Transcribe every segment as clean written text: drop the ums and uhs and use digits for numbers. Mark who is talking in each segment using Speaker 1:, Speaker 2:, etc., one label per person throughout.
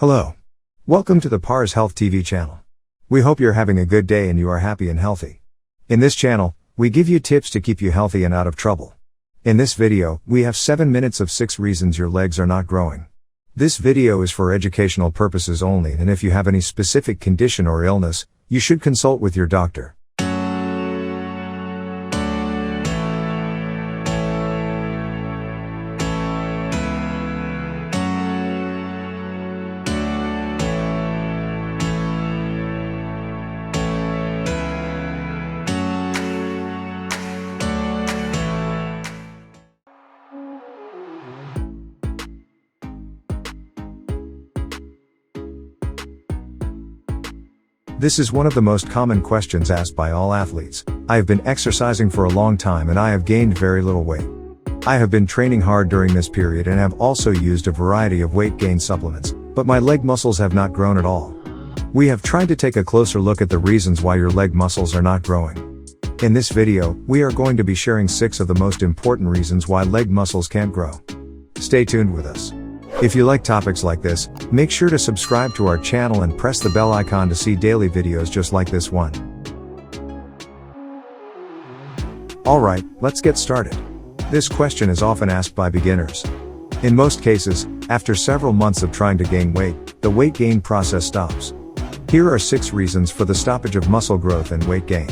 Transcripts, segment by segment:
Speaker 1: Hello. Welcome to the Pars Health TV channel. We hope you're having a good day and you are happy and healthy. In this channel, we give you tips to keep you healthy and out of trouble. In this video, we have 7 minutes of 6 reasons your legs are not growing. This video is for educational purposes only, and if you have any specific condition or illness, you should consult with your doctor. This is one of the most common questions asked by all athletes. I have been exercising for a long time and I have gained very little weight. I have been training hard during this period and have also used a variety of weight gain supplements, but my leg muscles have not grown at all. We have tried to take a closer look at the reasons why your leg muscles are not growing. In this video, we are going to be sharing 6 of the most important reasons why leg muscles can't grow. Stay tuned with us. If you like topics like this, make sure to subscribe to our channel and press the bell icon to see daily videos just like this one. Alright, let's get started. This question is often asked by beginners. In most cases, after several months of trying to gain weight, the weight gain process stops. Here are 6 reasons for the stoppage of muscle growth and weight gain.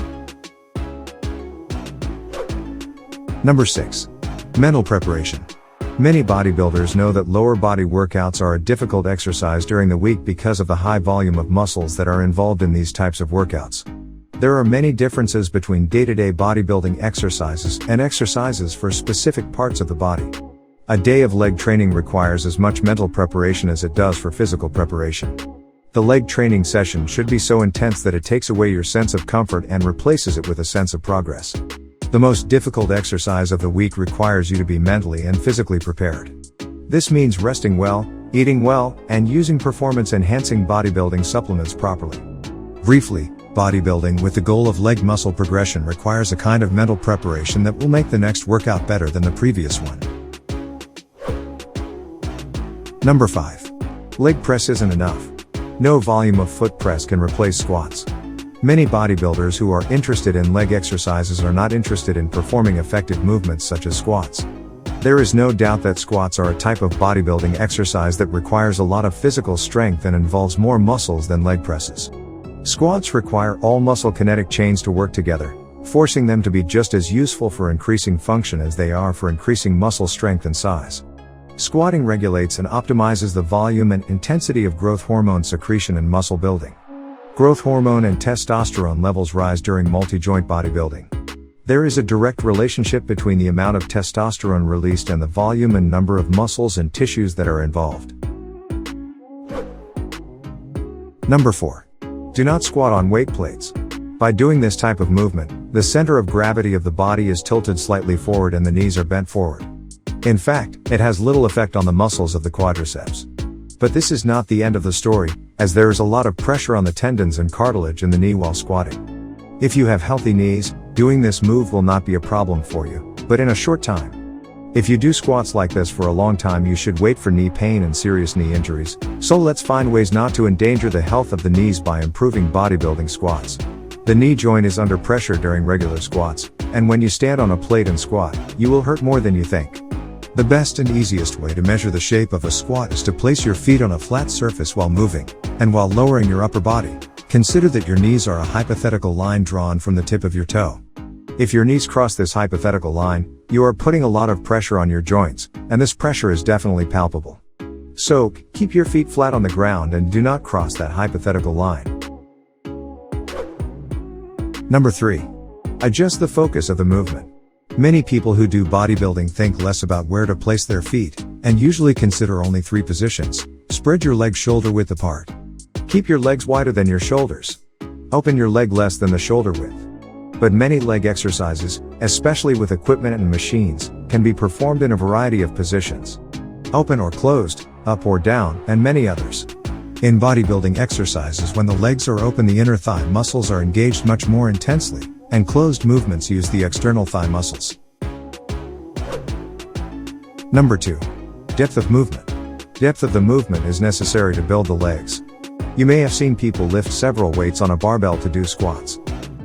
Speaker 1: Number 6. Mental preparation. Many bodybuilders know that lower body workouts are a difficult exercise during the week because of the high volume of muscles that are involved in these types of workouts. There are many differences between day-to-day bodybuilding exercises and exercises for specific parts of the body. A day of leg training requires as much mental preparation as it does for physical preparation. The leg training session should be so intense that it takes away your sense of comfort and replaces it with a sense of progress. The most difficult exercise of the week requires you to be mentally and physically prepared. This means resting well, eating well, and using performance-enhancing bodybuilding supplements properly. Briefly, bodybuilding with the goal of leg muscle progression requires a kind of mental preparation that will make the next workout better than the previous one. Number 5. Leg press isn't enough. No volume of foot press can replace squats. Many bodybuilders who are interested in leg exercises are not interested in performing effective movements such as squats. There is no doubt that squats are a type of bodybuilding exercise that requires a lot of physical strength and involves more muscles than leg presses. Squats require all muscle kinetic chains to work together, forcing them to be just as useful for increasing function as they are for increasing muscle strength and size. Squatting regulates and optimizes the volume and intensity of growth hormone secretion in muscle building. Growth hormone and testosterone levels rise during multi-joint bodybuilding. There is a direct relationship between the amount of testosterone released and the volume and number of muscles and tissues that are involved. Number 4. Do not squat on weight plates. By doing this type of movement, the center of gravity of the body is tilted slightly forward and the knees are bent forward. In fact, it has little effect on the muscles of the quadriceps. But this is not the end of the story, as there is a lot of pressure on the tendons and cartilage in the knee while squatting. If you have healthy knees, doing this move will not be a problem for you, but in a short time. If you do squats like this for a long time, you should wait for knee pain and serious knee injuries. So let's find ways not to endanger the health of the knees by improving bodybuilding squats. The knee joint is under pressure during regular squats, and when you stand on a plate and squat, you will hurt more than you think. The best and easiest way to measure the shape of a squat is to place your feet on a flat surface while moving, and while lowering your upper body, consider that your knees are a hypothetical line drawn from the tip of your toe. If your knees cross this hypothetical line, you are putting a lot of pressure on your joints, and this pressure is definitely palpable. So, keep your feet flat on the ground and do not cross that hypothetical line. Number 3. Adjust the focus of the movement. Many people who do bodybuilding think less about where to place their feet, and usually consider only 3 positions. Spread your legs shoulder width apart. Keep your legs wider than your shoulders. Open your leg less than the shoulder width. But many leg exercises, especially with equipment and machines, can be performed in a variety of positions. Open or closed, up or down, and many others. In bodybuilding exercises, when the legs are open, the inner thigh muscles are engaged much more intensely, and closed movements use the external thigh muscles. Number 2. Depth of movement. Depth of the movement is necessary to build the legs. You may have seen people lift several weights on a barbell to do squats.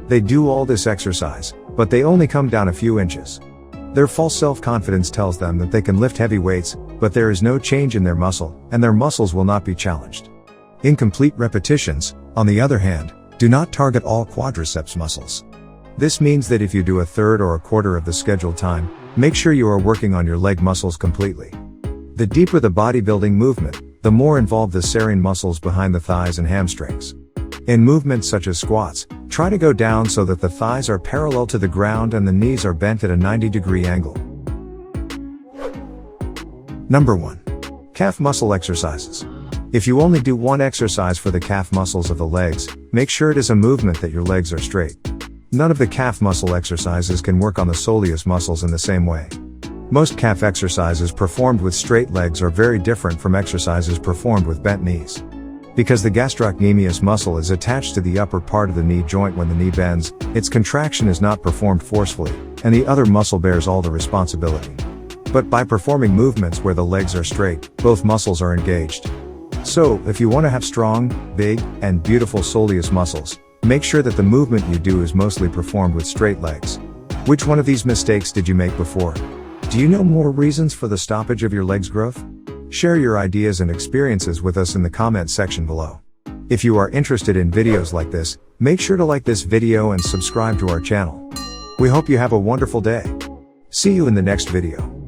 Speaker 1: They do all this exercise, but they only come down a few inches. Their false self-confidence tells them that they can lift heavy weights, but there is no change in their muscle, and their muscles will not be challenged. Incomplete repetitions, on the other hand, do not target all quadriceps muscles. This means that if you do a third or a quarter of the scheduled time, make sure you are working on your leg muscles completely. The deeper the bodybuilding movement, the more involved the serine muscles behind the thighs and hamstrings. In movements such as squats, try to go down so that the thighs are parallel to the ground and the knees are bent at a 90-degree angle. Number 1. Calf muscle exercises. If you only do one exercise for the calf muscles of the legs, make sure it is a movement that your legs are straight. None of the calf muscle exercises can work on the soleus muscles in the same way. Most calf exercises performed with straight legs are very different from exercises performed with bent knees. Because the gastrocnemius muscle is attached to the upper part of the knee joint when the knee bends, its contraction is not performed forcefully, and the other muscle bears all the responsibility. But by performing movements where the legs are straight, both muscles are engaged. So, if you want to have strong, big, and beautiful soleus muscles, make sure that the movement you do is mostly performed with straight legs. Which one of these mistakes did you make before? Do you know more reasons for the stoppage of your legs growth? Share your ideas and experiences with us in the comment section below. If you are interested in videos like this, make sure to like this video and subscribe to our channel. We hope you have a wonderful day. See you in the next video.